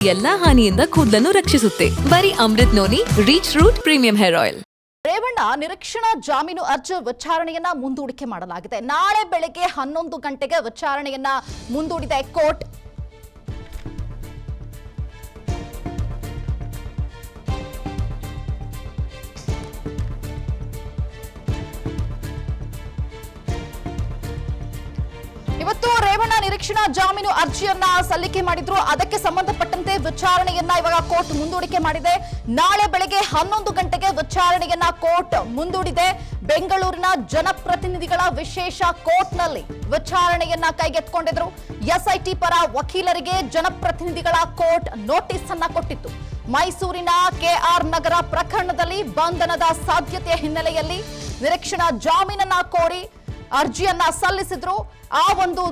ಎಲ್ಲಾ ಹಾನಿಯಿಂದ ಕೂದಲನ್ನು ರಕ್ಷಿಸುತ್ತೆ. ಬರೀ Amrit noni reach root premium hair oil. Revanna ನಿರೀಕ್ಷಣಾ ಜಾಮೀನು ಅರ್ಜಿ ವಿಚಾರಣೆಯನ್ನ ಮುಂದೂಡಿಕೆ ಮಾಡಲಾಗಿದೆ. ನಾಳೆ ಬೆಳಗ್ಗೆ 11 ಗಂಟೆಗೆ ವಿಚಾರಣೆಯನ್ನ ಮುಂದೂಡಿದೆ ಕೋರ್ಟ್. ಇವತ್ತು ರೇವಣ್ಣ ನಿರೀಕ್ಷಣಾ ಜಾಮೀನು ಅರ್ಜಿಯನ್ನ ಸಲ್ಲಿಕೆ ಮಾಡಿದ್ರು. ಅದಕ್ಕೆ ಸಂಬಂಧಪಟ್ಟಂತೆ ವಿಚಾರಣೆಯನ್ನ ಇವಾಗ ಕೋರ್ಟ್ ಮುಂದೂಡಿಕೆ ಮಾಡಿದೆ. ನಾಳೆ ಬೆಳಗ್ಗೆ 11 ಗಂಟೆಗೆ ವಿಚಾರಣೆಯನ್ನ ಕೋರ್ಟ್ ಮುಂದೂಡಿದೆ. ಬೆಂಗಳೂರಿನ ಜನಪ್ರತಿನಿಧಿಗಳ ವಿಶೇಷ ಕೋರ್ಟ್ನಲ್ಲಿ ವಿಚಾರಣೆಯನ್ನ ಕೈಗೆತ್ತಿಕೊಂಡಿದ್ರು. ಎಸ್ಐಟಿ ಪರ ವಕೀಲರಿಗೆ ಜನಪ್ರತಿನಿಧಿಗಳ ಕೋರ್ಟ್ ನೋಟಿಸ್ ಅನ್ನ ಕೊಟ್ಟಿತ್ತು. ಮೈಸೂರಿನ ಕೆಆರ್ ನಗರ ಪ್ರಕರಣದಲ್ಲಿ ಬಂಧನದ ಸಾಧ್ಯತೆ ಹಿನ್ನೆಲೆಯಲ್ಲಿ ನಿರೀಕ್ಷಣಾ ಜಾಮೀನನ್ನ ಕೋರಿ ಅರ್ಜಿಯನ್ನ ಸಲ್ಲಿಸಿದ್ರು. ಆ ಒಂದು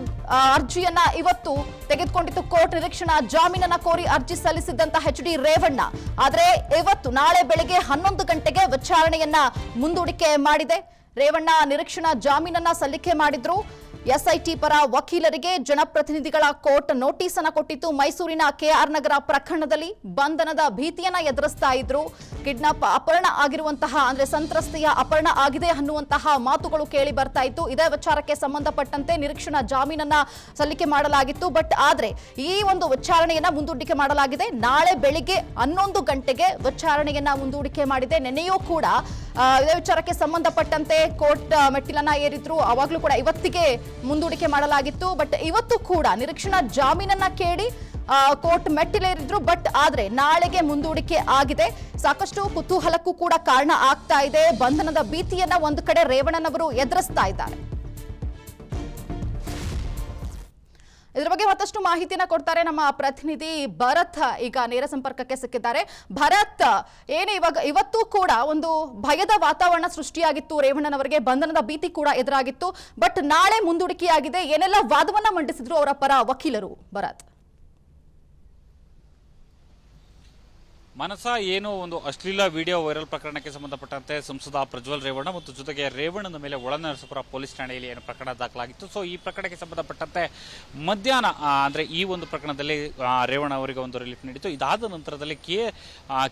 ಅರ್ಜಿಯನ್ನ ಇವತ್ತು ತೆಗೆದುಕೊಂಡಿತ್ತು ಕೋರ್ಟ್. ನಿರೀಕ್ಷಣಾ ಜಾಮೀನನ್ನ ಕೋರಿ ಅರ್ಜಿ ಸಲ್ಲಿಸಿದ್ದಂತ ಎಚ್.ಡಿ. ರೇವಣ್ಣ ಆದ್ರೆ ಇವತ್ತು ನಾಳೆ ಬೆಳಗ್ಗೆ 11 ಗಂಟೆಗೆ ವಿಚಾರಣೆಯನ್ನ ಮುಂದೂಡಿಕೆ ಮಾಡಿದೆ. ರೇವಣ್ಣ ನಿರೀಕ್ಷಣಾ ಜಾಮೀನನ್ನ ಸಲ್ಲಿಕೆ ಮಾಡಿದ್ರು. ಎಸ್ಐಟಿ ಪರ ವಕೀಲರಿಗೆ ಜನಪ್ರತಿನಿಧಿಗಳ ಕೋರ್ಟ್ ನೋಟಿಸ್ ಅನ್ನ ಕೊಟ್ಟಿತ್ತು. ಮೈಸೂರಿನ ಕೆಆರ್ ನಗರ ಪ್ರಕರಣದಲ್ಲಿ ಬಂಧನದ ಭೀತಿಯನ್ನ ಎದುರಿಸ್ತಾ ಇದ್ರು. ಕಿಡ್ನಾಪ್ ಅಪಹರಣ ಆಗಿರುವಂತಹ ಅಂದ್ರೆ ಸಂತ್ರಸ್ತೆಯ ಅಪಹರಣ ಆಗಿದೆ ಅನ್ನುವಂತಹ ಮಾತುಗಳು ಕೇಳಿ ಬರ್ತಾ ಇತ್ತು. ಇದೇ ವಿಚಾರಕ್ಕೆ ಸಂಬಂಧಪಟ್ಟಂತೆ ನಿರೀಕ್ಷಣಾ ಜಾಮೀನನ್ನ ಸಲ್ಲಿಕೆ ಮಾಡಲಾಗಿತ್ತು. ಬಟ್ ಆದ್ರೆ ಈ ಒಂದು ವಿಚಾರಣೆಯನ್ನ ಮುಂದೂಡಿಕೆ ಮಾಡಲಾಗಿದೆ. ನಾಳೆ ಬೆಳಿಗ್ಗೆ 11 ಗಂಟೆಗೆ ವಿಚಾರಣೆಯನ್ನ ಮುಂದೂಡಿಕೆ ಮಾಡಿದೆ. ನಿನ್ನೆಯೂ ಕೂಡ ಇದೇ ವಿಚಾರಕ್ಕೆ ಸಂಬಂಧಪಟ್ಟಂತೆ ಕೋರ್ಟ್ ಮೆಟ್ಟಿಲನ್ನ ಏರಿದ್ರು. ಅವಾಗ್ಲೂ ಕೂಡ ಇವತ್ತಿಗೆ ಮುಂದೂಡಿಕೆ ಮಾಡಲಾಗಿತ್ತು. ಬಟ್ ಇವತ್ತು ಕೂಡ ನಿರೀಕ್ಷಣಾ ಜಾಮೀನನ್ನ ಕೇಳಿ ಕೋರ್ಟ್ ಮೆಟ್ಟಿಲೇರಿದ್ರು. ಬಟ್ ಆದ್ರೆ ನಾಳೆಗೆ ಮುಂದೂಡಿಕೆ ಆಗಿದೆ. ಸಾಕಷ್ಟು ಕುತೂಹಲಕ್ಕೂ ಕೂಡ ಕಾರಣ ಆಗ್ತಾ ಇದೆ. ಬಂಧನದ ಭೀತಿಯನ್ನ ಒಂದು ಕಡೆ ರೇವಣ್ಣನವರು ಎದುರಿಸ್ತಾ ಇದ್ದಾರೆ. ಇದರ ಬಗ್ಗೆ ಮತ್ತಷ್ಟು ಮಾಹಿತಿಯನ್ನ ಕೊಡ್ತಾರೆ ನಮ್ಮ ಪ್ರತಿನಿಧಿ ಭರತ್. ಈಗ ನೇರ ಸಂಪರ್ಕಕ್ಕೆ ಸಿಕ್ಕಿದ್ದಾರೆ. ಭರತ್, ಏನು ಇವತ್ತು ಕೂಡ ಒಂದು ಭಯದ ವಾತಾವರಣ ಸೃಷ್ಟಿಯಾಗಿತ್ತು. ರೇವಣ್ಣನವರಿಗೆ ಬಂಧನದ ಭೀತಿ ಕೂಡ ಎದುರಾಗಿತ್ತು. ಬಟ್ ನಾಳೆ ಮುಂದೂಡಿಕೆಯಾಗಿದೆ. ಏನೆಲ್ಲ ವಾದವನ್ನ ಮಂಡಿಸಿದ್ರು ಅವರ ಪರ ವಕೀಲರು? ಭರತ್, ಮನಸ ಏನು ಒಂದು ಅಶ್ಲೀಲ ವಿಡಿಯೋ ವೈರಲ್ ಪ್ರಕರಣಕ್ಕೆ ಸಂಬಂಧಪಟ್ಟಂತೆ ಸಂಸದ ಪ್ರಜ್ವಲ್ ರೇವಣ್ಣ ಮತ್ತು ಜೊತೆಗೆ ರೇವಣ್ಣನ ಮೇಲೆ ಒಳನರಸೀಪುರ ಪೊಲೀಸ್ ಠಾಣೆಯಲ್ಲಿ ಏನು ಪ್ರಕರಣ ದಾಖಲಾಗಿತ್ತು. ಸೊ ಈ ಪ್ರಕರಣಕ್ಕೆ ಸಂಬಂಧಪಟ್ಟಂತೆ ಮಧ್ಯಾಹ್ನ ಅಂದ್ರೆ ಈ ಒಂದು ಪ್ರಕರಣದಲ್ಲಿ ರೇವಣ್ಣ ಅವರಿಗೆ ಒಂದು ರಿಲೀಫ್ ನೀಡಿತ್ತು. ಇದಾದ ನಂತರದಲ್ಲಿ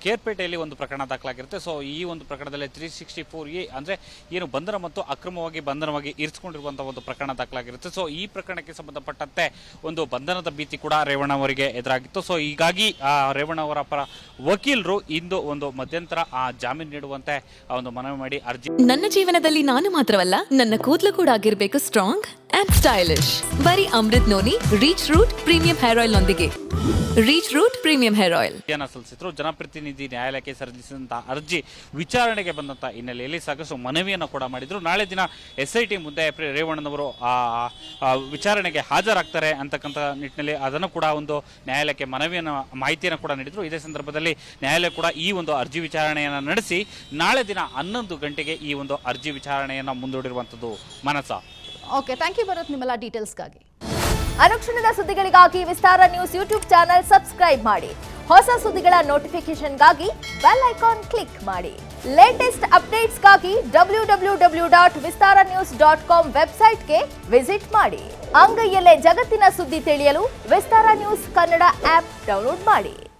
ಕೇರ್ಪೇಟೆಯಲ್ಲಿ ಒಂದು ಪ್ರಕರಣ ದಾಖಲಾಗಿರುತ್ತೆ. ಸೊ ಈ ಒಂದು ಪ್ರಕರಣದಲ್ಲಿ 364A ಅಂದ್ರೆ ಏನು ಬಂಧನ ಮತ್ತು ಅಕ್ರಮವಾಗಿ ಬಂಧನವಾಗಿ ಇರಿಸಿಕೊಂಡಿರುವಂತಹ ಒಂದು ಪ್ರಕರಣ ದಾಖಲಾಗಿರುತ್ತೆ. ಸೊ ಈ ಪ್ರಕರಣಕ್ಕೆ ಸಂಬಂಧಪಟ್ಟಂತೆ ಒಂದು ಬಂಧನದ ಭೀತಿ ಕೂಡ ರೇವಣ್ಣ ಅವರಿಗೆ ಎದುರಾಗಿತ್ತು. ಸೊ ಹೀಗಾಗಿ ರೇವಣ್ಣ ಅವರ ಪರ ವಕೀಲರು ಇಂದು ಒಂದು ಮಧ್ಯಂತರ ಜಾಮೀನು ನೀಡುವಂತೆ ಒಂದು ಮನವಿ ಮಾಡಿ ಅರ್ಜಿ. ನನ್ನ ಜೀವನದಲ್ಲಿ ನಾನು ಮಾತ್ರವಲ್ಲ, ನನ್ನ ಕೂದಲು ಕೂಡ ಆಗಿರ್ಬೇಕು ಸ್ಟ್ರಾಂಗ್ ಅಂಡ್ ಸ್ಟೈಲಿಶ್. ಬರೀ Amrit noni reach root premium hair oil ನೊಂದಿಗೆ. Reach root premium hair oil ಸಲ್ಲಿಸಿದ್ರು. ಜನಪ್ರತಿನಿಧಿ ನ್ಯಾಯಾಲಯಕ್ಕೆ ಸಲ್ಲಿಸಿದಂತಹ ಅರ್ಜಿ ವಿಚಾರಣೆಗೆ ಬಂದಂತಹ ಹಿನ್ನೆಲೆಯಲ್ಲಿ ಸಾಕಷ್ಟು ಮನವಿಯನ್ನು ಕೂಡ ಮಾಡಿದ್ರು. ನಾಳೆ ದಿನ ಎಸ್ಐಟಿ ಮುಂದೆ ರೇವಣ್ಣನವರು ವಿಚಾರಣೆಗೆ ಹಾಜರಾಗ್ತಾರೆ ಅಂತಕ್ಕಂಥ ನಿಟ್ಟಿನಲ್ಲಿ ಅದನ್ನು ಕೂಡ ಒಂದು ನ್ಯಾಯಾಲಯಕ್ಕೆ ಮಾಹಿತಿಯನ್ನು ಕೂಡ ನೀಡಿದ್ರು. ಇದೇ ಸಂದರ್ಭದಲ್ಲಿ ನ್ಯಾಯಾಲಯ ಕೂಡ ಈ ಒಂದು ಅರ್ಜಿ ವಿಚಾರಣೆಯನ್ನು ನಡೆಸಿ ನಾಳೆ ದಿನ 11 ಗಂಟೆಗೆ ಈ ಒಂದು ಅರ್ಜಿ ವಿಚಾರಣೆಯನ್ನು ಮುಂದೂಡಿರುವಂತದ್ದು. ಮನಸ. ಓಕೆ, ಥ್ಯಾಂಕ್ ಯು ಭರತ್ ನಿಮ್ಮೆಲ್ಲ ಡೀಟೇಲ್ಸ್ಗಾಗಿ. ಅನುಕ್ಷಣದ ಸುದ್ದಿಗಳಿಗಾಗಿ ವಿಸ್ತಾರ ನ್ಯೂಸ್ ಯೂಟ್ಯೂಬ್ ಚಾನೆಲ್ ಸಬ್ಸ್ಕ್ರೈಬ್ ಮಾಡಿ. ಹೊಸ ಸುದ್ದಿಗಳ ನೋಟಿಫಿಕೇಶನ್ಗಾಗಿ ಬೆಲ್ ಐಕಾನ್ ಕ್ಲಿಕ್ ಮಾಡಿ. ಲೇಟೆಸ್ಟ್ ಅಪ್ಡೇಟ್ಸ್ಗಾಗಿ www.vistaranews.com ವೆಬ್ಸೈಟ್ಗೆ ವಿಸಿಟ್ ಮಾಡಿ. ಅಂಗೈಯಲ್ಲೇ ಜಗತ್ತಿನ ಸುದ್ದಿ ತಿಳಿಯಲು ವಿಸ್ತಾರ ನ್ಯೂಸ್ ಕನ್ನಡ ಆಪ್ ಡೌನ್ಲೋಡ್ ಮಾಡಿ.